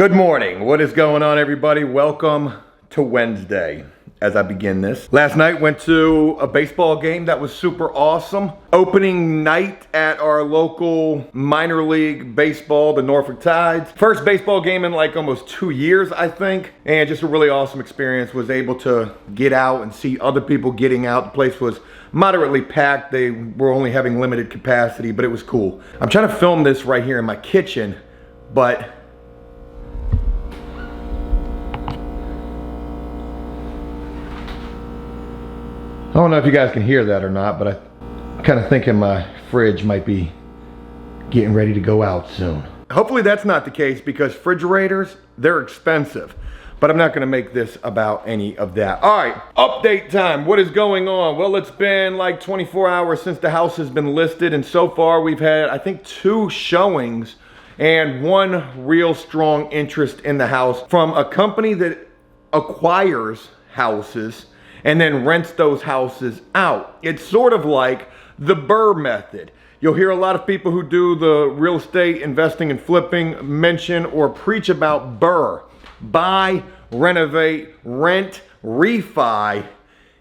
Good morning. What is going on, everybody? Welcome to Wednesday. As I begin this, last night went to a baseball game that was super awesome. Opening night at our local minor league baseball, the Norfolk Tides. First baseball game in like almost 2 years, I think. And just a really awesome experience. Was able to get out and see other people getting out. The place was moderately packed. They were only having limited capacity, but it was cool. I'm trying to film this right here in my kitchen, but I don't know if you guys can hear that or not, but I'm kind of thinking my fridge might be getting ready to go out soon. Hopefully that's not the case because refrigerators, they're expensive. But I'm not gonna make this about any of that. All right, update time. What is going on? Well, it's been like 24 hours since the house has been listed, and so far we've had, I think, 2 showings and 1 real strong interest in the house from a company that acquires houses and then rents those houses out. It's sort of like the Burr Method. You'll hear a lot of people who do the real estate investing and flipping mention or preach about Burr. Buy, renovate, rent, refi,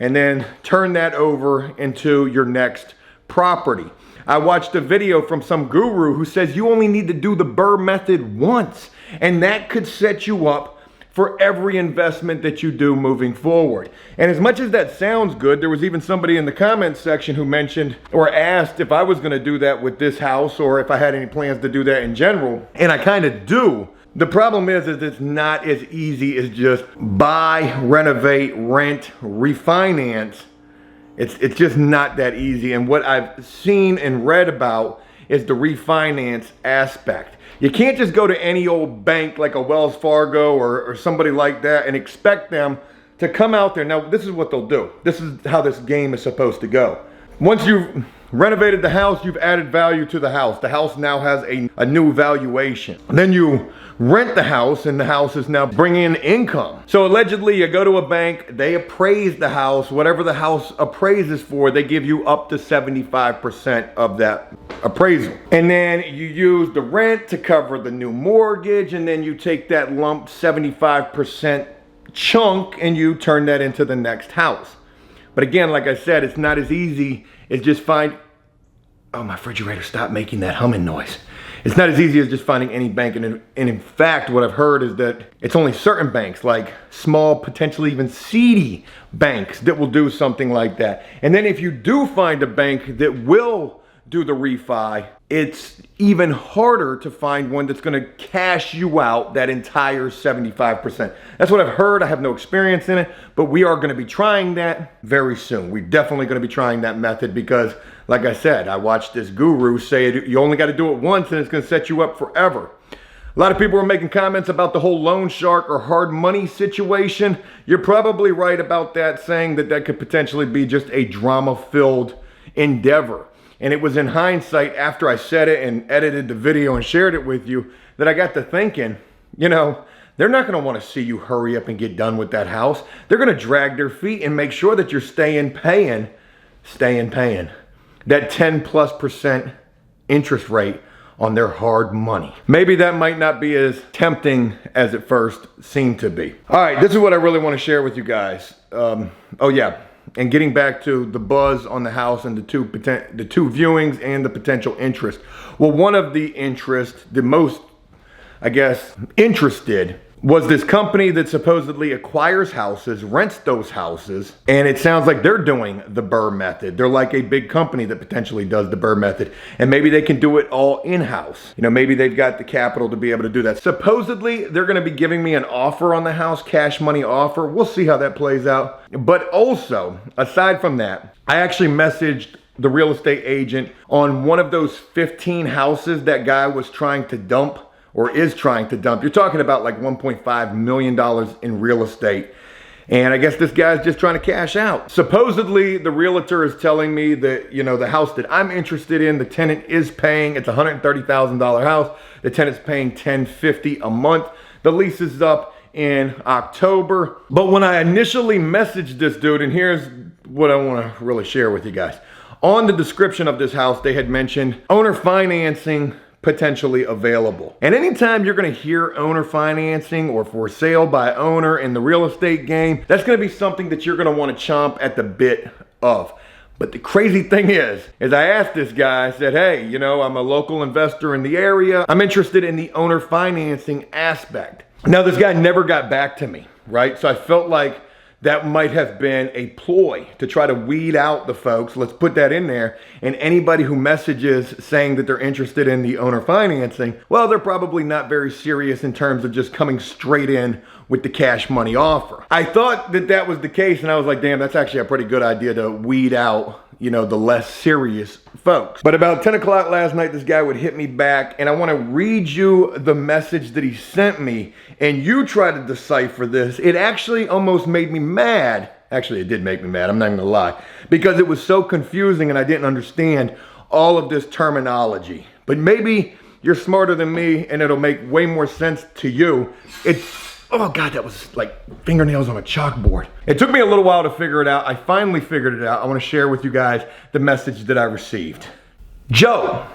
and then turn that over into your next property. I watched a video from some guru who says you only need to do the Burr Method once, and that could set you up for every investment that you do moving forward. And as much as that sounds good, there was even somebody in the comments section who mentioned or asked if I was gonna do that with this house or if I had any plans to do that in general. And I kind of do. The problem is it's not as easy as just buy, renovate, rent, refinance. It's just not that easy. And what I've seen and read about is the refinance aspect. You can't just go to any old bank like a Wells Fargo or somebody like that and expect them to come out there. Now, this is what they'll do. This is how this game is supposed to go. Once you've renovated the house, you've added value to the house. The house now has a new valuation. Then you rent the house, and the house is now bringing in income. So allegedly, you go to a bank, they appraise the house. Whatever the house appraises for, they give you up to 75% of that appraisal. And then you use the rent to cover the new mortgage, and then you take that lump 75% chunk and you turn that into the next house. But again, like I said, it's not as easy as just oh, my refrigerator stopped making that humming noise. It's not as easy as just finding any bank. And in fact, what I've heard is that it's only certain banks, like small, potentially even seedy banks, that will do something like that. And then if you do find a bank that will do the refi, it's even harder to find one that's gonna cash you out that entire 75%. That's what I've heard. I have no experience in it, but we are gonna be trying that very soon. We're definitely gonna be trying that method because, like I said, I watched this guru say you only gotta do it once and it's gonna set you up forever. A lot of people were making comments about the whole loan shark or hard money situation. You're probably right about that, saying that that could potentially be just a drama-filled endeavor. And it was in hindsight, after I said it and edited the video and shared it with you, that I got to thinking, you know, they're not gonna wanna see you hurry up and get done with that house. They're gonna drag their feet and make sure that you're staying paying. That 10+% interest rate on their hard money. Maybe that might not be as tempting as it first seemed to be. All right, this is what I really wanna share with you guys. Oh yeah. And getting back to the buzz on the house and the two viewings and the potential interest. Well, one of the interest, the most, I guess, interested, was this company that supposedly acquires houses, rents those houses, and it sounds like they're doing the Burr Method. They're like a big company that potentially does the Burr Method, and maybe they can do it all in-house. You know, maybe they've got the capital to be able to do that. Supposedly, they're gonna be giving me an offer on the house, cash money offer. We'll see how that plays out. But also, aside from that, I actually messaged the real estate agent on one of those 15 houses that guy was trying to dump, or is trying to dump. You're talking about like $1.5 million in real estate. And I guess this guy's just trying to cash out. Supposedly, the realtor is telling me that, you know, the house that I'm interested in, the tenant is paying, it's a $130,000 house. The tenant's paying $1,050 a month. The lease is up in October. But when I initially messaged this dude, and here's what I want to really share with you guys. On the description of this house, they had mentioned owner financing potentially available. And anytime you're gonna hear owner financing or for sale by owner in the real estate game, that's gonna be something that you're gonna wanna chomp at the bit of. But the crazy thing is I asked this guy, I said, hey, you know, I'm a local investor in the area. I'm interested in the owner financing aspect. Now, this guy never got back to me, right? So I felt like that might have been a ploy to try to weed out the folks. Let's put that in there. And anybody who messages saying that they're interested in the owner financing, well, they're probably not very serious in terms of just coming straight in with the cash money offer. I thought that that was the case, and I was like, damn, that's actually a pretty good idea to weed out, you know, the less serious folks. But about 10 o'clock last night, this guy would hit me back, and I want to read you the message that he sent me, and you try to decipher this. It actually almost made me mad. Actually, it did make me mad, I'm not gonna lie, because it was so confusing and I didn't understand all of this terminology. But maybe you're smarter than me and it'll make way more sense to you. Oh God, that was like fingernails on a chalkboard. It took me a little while to figure it out. I finally figured it out. I want to share with you guys the message that I received. Joe,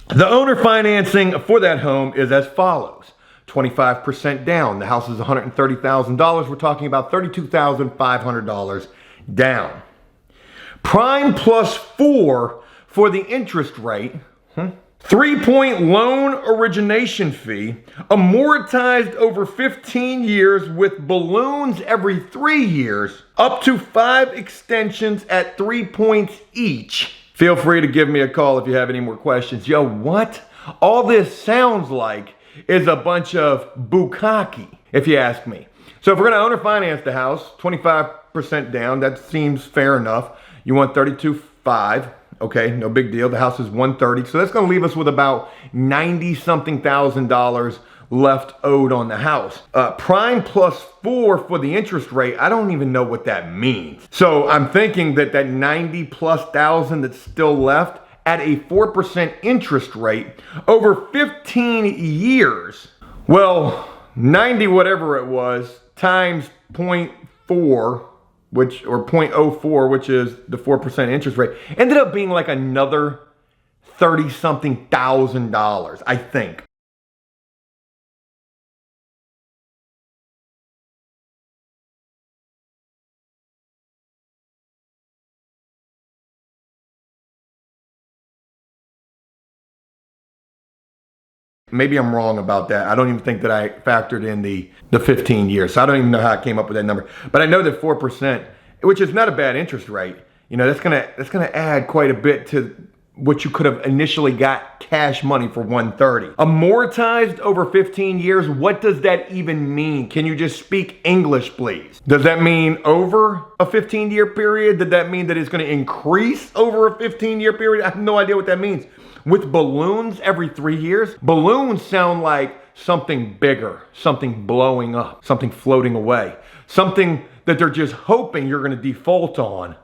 the owner financing for that home is as follows. 25% down. The house is $130,000. We're talking about $32,500 down. Prime plus 4 for the interest rate. 3-point loan origination fee, amortized over 15 years with balloons every 3 years, up to 5 extensions at 3 points each. Feel free to give me a call if you have any more questions. Yo, what? All this sounds like is a bunch of bukkake, if you ask me. So if we're gonna owner finance the house, 25% down, that seems fair enough. You want 32.5. Okay, no big deal. The house is 130, so that's gonna leave us with about 90-something thousand dollars left owed on the house. Prime plus 4 for the interest rate, I don't even know what that means. So I'm thinking that 90+ thousand that's still left at a 4% interest rate over 15 years. Well, 90 whatever it was times 0.4, or 0.04, which is the 4% interest rate, ended up being like another 30-something thousand dollars, I think. Maybe I'm wrong about that. I don't even think that I factored in the 15 years. So I don't even know how I came up with that number. But I know that 4%, which is not a bad interest rate, you know, that's gonna add quite a bit to what you could have initially got cash money for 130. Amortized over 15 years, what does that even mean? Can you just speak English, please? Does that mean over a 15-year period? Did that mean that it's gonna increase over a 15-year period? I have no idea what that means. With balloons every 3 years, balloons sound like something bigger, something blowing up, something floating away, something that they're just hoping you're gonna default on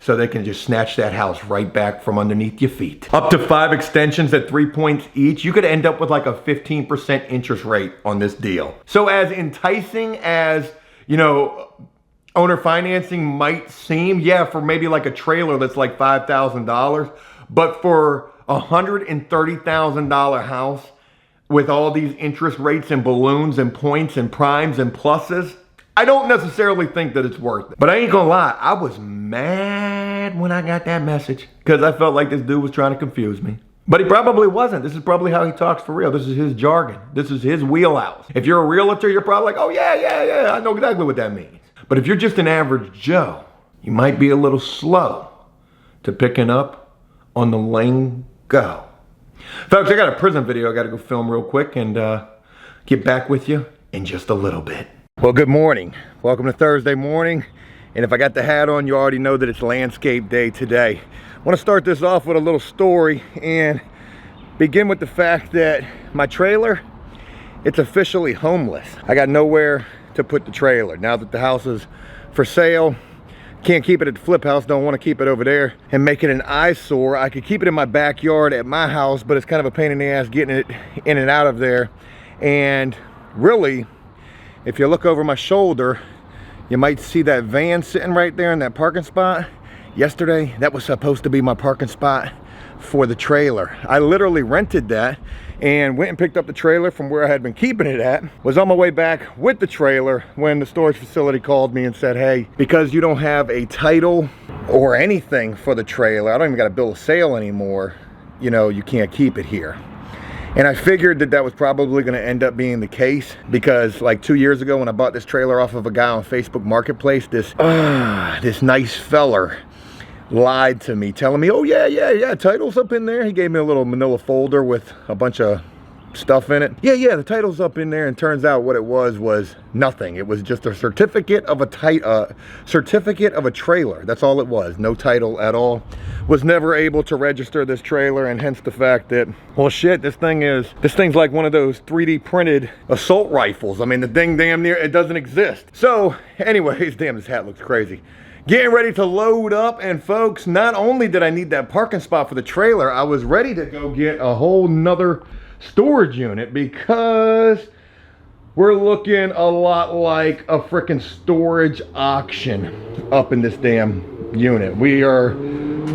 so they can just snatch that house right back from underneath your feet. Up to 5 extensions at 3 points each, you could end up with like a 15% interest rate on this deal. So as enticing as, you know, owner financing might seem, yeah, for maybe like a trailer that's like $5,000, but for a $130,000 house with all these interest rates and balloons and points and primes and pluses, I don't necessarily think that it's worth it. But I ain't gonna lie, I was mad when I got that message because I felt like this dude was trying to confuse me. But he probably wasn't. This is probably how he talks for real. This is his jargon. This is his wheelhouse. If you're a realtor, you're probably like, oh yeah, I know exactly what that means. But if you're just an average Joe, you might be a little slow to picking up on the lingo. Folks, I got a prison video I gotta go film real quick and get back with you in just a little bit. Well, good morning. Welcome to Thursday morning. And if I got the hat on, you already know that it's landscape day today. I wanna start this off with a little story and begin with the fact that my trailer, it's officially homeless. I got nowhere to put the trailer. Now that the house is for sale, can't keep it at the flip house, don't want to keep it over there and make it an eyesore. I could keep it in my backyard at my house, but it's kind of a pain in the ass getting it in and out of there. And really, if you look over my shoulder, you might see that van sitting right there in that parking spot. Yesterday, that was supposed to be my parking spot for the trailer. I literally rented that and went and picked up the trailer from where I had been keeping it at. Was on my way back with the trailer when the storage facility called me and said, hey, because you don't have a title or anything for the trailer, I don't even got a bill of sale anymore, you know, you can't keep it here. And I figured that that was probably going to end up being the case, because like 2 years ago when I bought this trailer off of a guy on Facebook Marketplace, this nice feller lied to me, telling me, oh yeah, title's up in there. He gave me a little manila folder with a bunch of stuff in it. Yeah, the title's up in there. And turns out what it was nothing. It was just a certificate of a trailer. That's all it was. No title at all. Was never able to register this trailer, and hence the fact that, well, shit, this thing's like one of those 3D printed assault rifles. I mean, the thing damn near, it doesn't exist. So anyways, damn, this hat looks crazy. Getting ready to load up, and folks, not only did I need that parking spot for the trailer, I was ready to go get a whole nother storage unit, because we're looking a lot like a freaking storage auction up in this damn unit. We are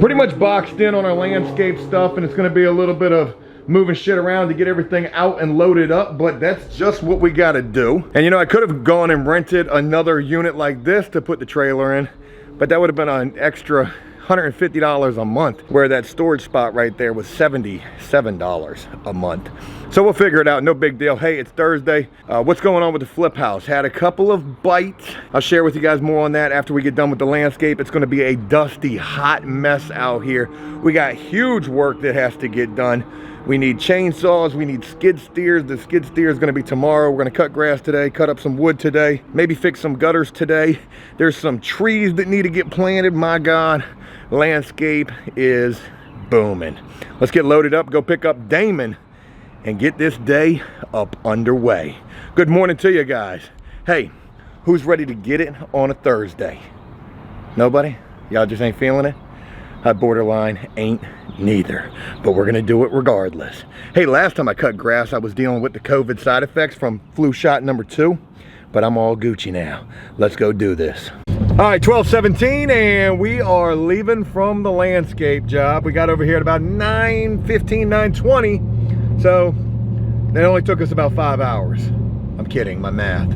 pretty much boxed in on our landscape stuff, and it's going to be a little bit of moving shit around to get everything out and loaded up, but that's just what we got to do. And you know, I could have gone and rented another unit like this to put the trailer in, but that would have been an extra $150 a month, where that storage spot right there was $77 a month. So we'll figure it out, no big deal. Hey, it's Thursday. What's going on with the flip house? Had a couple of bites. I'll share with you guys more on that after we get done with the landscape. It's gonna be a dusty, hot mess out here. We got huge work that has to get done. We need chainsaws, we need skid steers. The skid steer is gonna be tomorrow. We're gonna cut grass today, cut up some wood today, maybe fix some gutters today. There's some trees that need to get planted. My God, landscape is booming. Let's get loaded up, go pick up Damon, and get this day up underway. Good morning to you guys. Hey, who's ready to get it on a Thursday? Nobody? Y'all just ain't feeling it? I borderline ain't neither, but we're gonna do it regardless. Hey, last time I cut grass, I was dealing with the COVID side effects from flu shot number 2, but I'm all Gucci now. Let's go do this. All right, 12:17, and we are leaving from the landscape job. We got over here at about 9:15, 9:20, so it only took us about 5 hours. I'm kidding, my math.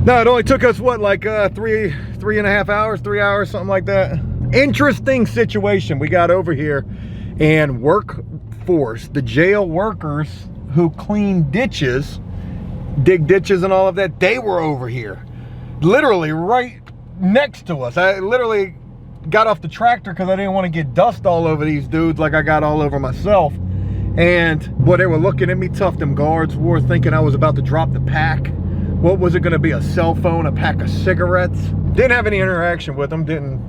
No, it only took us, what, like 3.5 hours, 3 hours, something like that. Interesting situation we got over here, and workforce, the jail workers who clean ditches, dig ditches and all of that, they were over here, literally right next to us. I literally got off the tractor because I didn't want to get dust all over these dudes like I got all over myself. And boy, they were looking at me tough, them guards were, thinking I was about to drop the pack. What was it going to be, a cell phone, a pack of cigarettes? Didn't have any interaction with them, didn't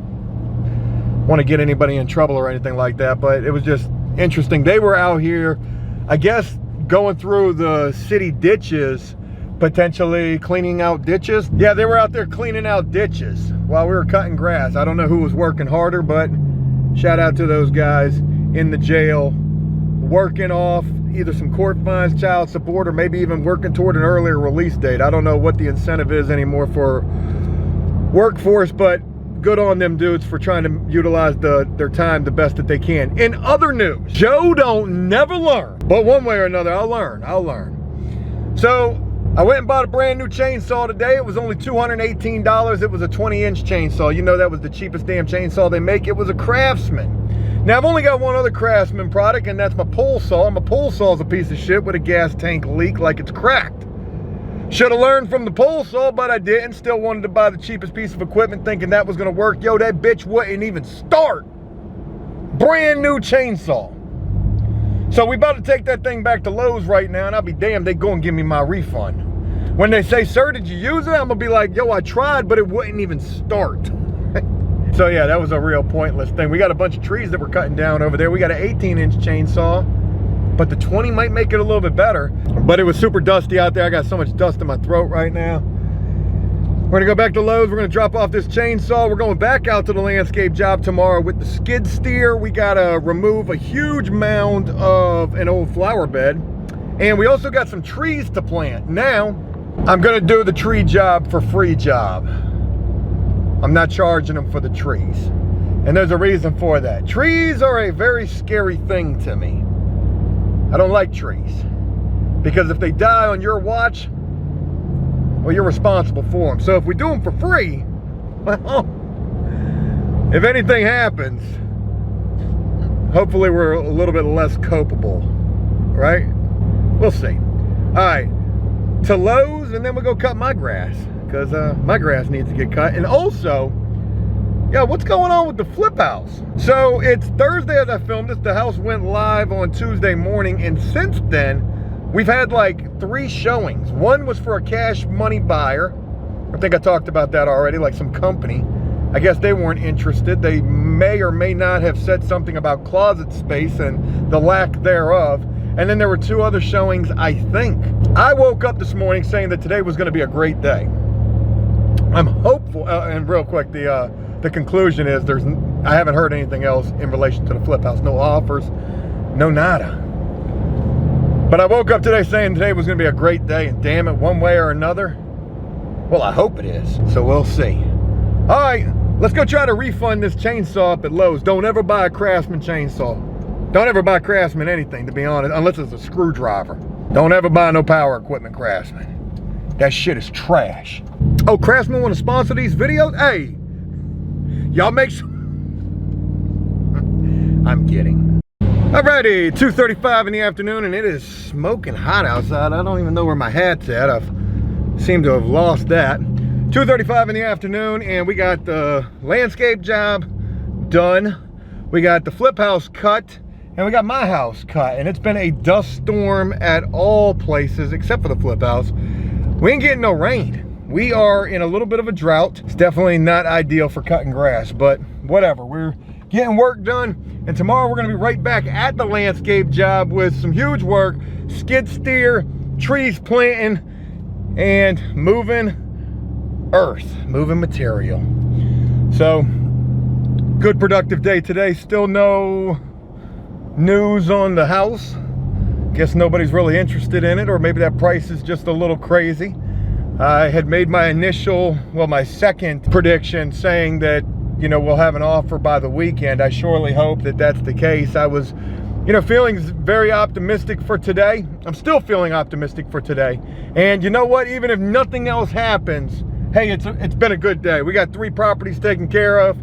want to get anybody in trouble or anything like that, but it was just interesting. They were out here, I guess, going through the city ditches, potentially cleaning out ditches. Yeah, they were out there cleaning out ditches while we were cutting grass. I don't know who was working harder, but shout out to those guys in the jail working off either some court fines, child support, or maybe even working toward an earlier release date. I don't know what the incentive is anymore for workforce, but good on them dudes for trying to utilize their time the best that they can. In other news, Joe don't never learn, but one way or another, I'll learn. So I went and bought a brand new chainsaw today. It was only $218. It was a 20-inch chainsaw. You know, that was the cheapest damn chainsaw they make. It was a Craftsman. Now, I've only got one other Craftsman product, and that's my pole saw. My pole saw is a piece of shit with a gas tank leak like it's cracked. Should have learned from the pole saw, but I didn't. Still wanted to buy the cheapest piece of equipment thinking that was going to work. Yo, that bitch wouldn't even start. Brand new chainsaw. So we about to take that thing back to Lowe's right now, and I'll be damned, they go and give me my refund. When they say, sir, did you use it? I'm going to be like, yo, I tried, but it wouldn't even start. So yeah, that was a real pointless thing. We got a bunch of trees that we're cutting down over there. We got an 18-inch chainsaw, but the 20 might make it a little bit better. But it was super dusty out there. I got so much dust in my throat right now. We're gonna go back to Lowe's. We're gonna drop off this chainsaw. We're going back out to the landscape job tomorrow with the skid steer. We gotta remove a huge mound of an old flower bed. And we also got some trees to plant. Now, I'm gonna do the tree job for free job. I'm not charging them for the trees. And there's a reason for that. Trees are a very scary thing to me. I don't like trees. Because if they die on your watch, well, you're responsible for them. So if we do them for free, well, if anything happens, hopefully we're a little bit less culpable, right? We'll see. All right, to Lowe's, and then we'll go cut my grass, because my grass needs to get cut. And also, yeah, what's going on with the flip house? So it's Thursday as I filmed this. The house went live on Tuesday morning, and since then, we've had like 3 showings. One was for a cash money buyer. I think I talked about that already, like some company. I guess they weren't interested. They may or may not have said something about closet space and the lack thereof. And then there were 2 other showings, I think. I woke up this morning saying that today was gonna be a great day. I'm hopeful, and real quick, the conclusion is I haven't heard anything else in relation to the flip house. No offers, no nada. But I woke up today saying today was gonna be a great day, and damn it, one way or another, well, I hope it is. So we'll see. All right, let's go try to refund this chainsaw up at Lowe's. Don't ever buy a Craftsman chainsaw. Don't ever buy Craftsman anything, to be honest, unless it's a screwdriver. Don't ever buy no power equipment Craftsman. That shit is trash. Oh, Craftsman want to sponsor these videos? Hey, y'all make sure. I'm kidding. Alrighty, 2:35 in the afternoon, and it is smoking hot outside. I don't even know where my hat's at. I've seemed to have lost that. 2:35 in the afternoon, and we got the landscape job done. We got the flip house cut, and we got my house cut. And it's been a dust storm at all places except for the flip house. We ain't getting no rain. We are in a little bit of a drought. It's definitely not ideal for cutting grass, but whatever. We're getting work done, and tomorrow we're gonna be right back at the landscape job with some huge work, skid steer, trees planting, and moving earth, moving material. So, good productive day today. Still no news on the house. Guess nobody's really interested in it, or maybe that price is just a little crazy. I had made my initial, well, my second prediction saying that, you know, we'll have an offer by the weekend. I surely hope that that's the case. I was, you know, feeling very optimistic for today. I'm still feeling optimistic for today. And you know what? Even if nothing else happens, hey, it's been a good day. We got 3 properties taken care of,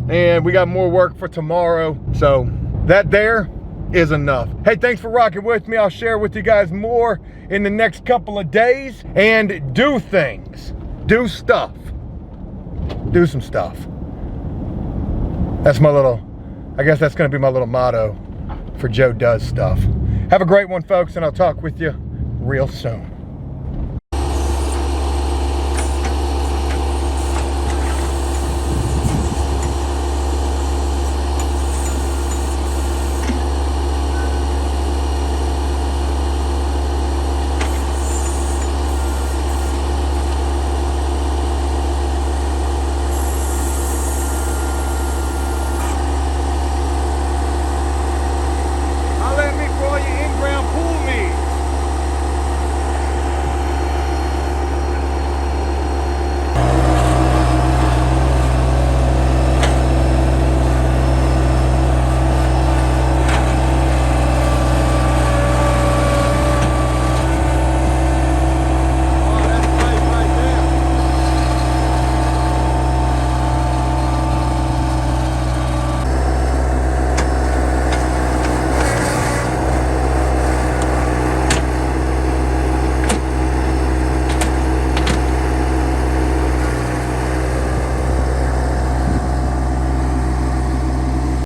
and we got more work for tomorrow. So that there is enough. Hey, thanks for rocking with me. I'll share with you guys more in the next couple of days. And do things. Do stuff. Do some stuff. That's my little, I guess that's gonna be my little motto for Joe Does Stuff. Have a great one, folks, and I'll talk with you real soon.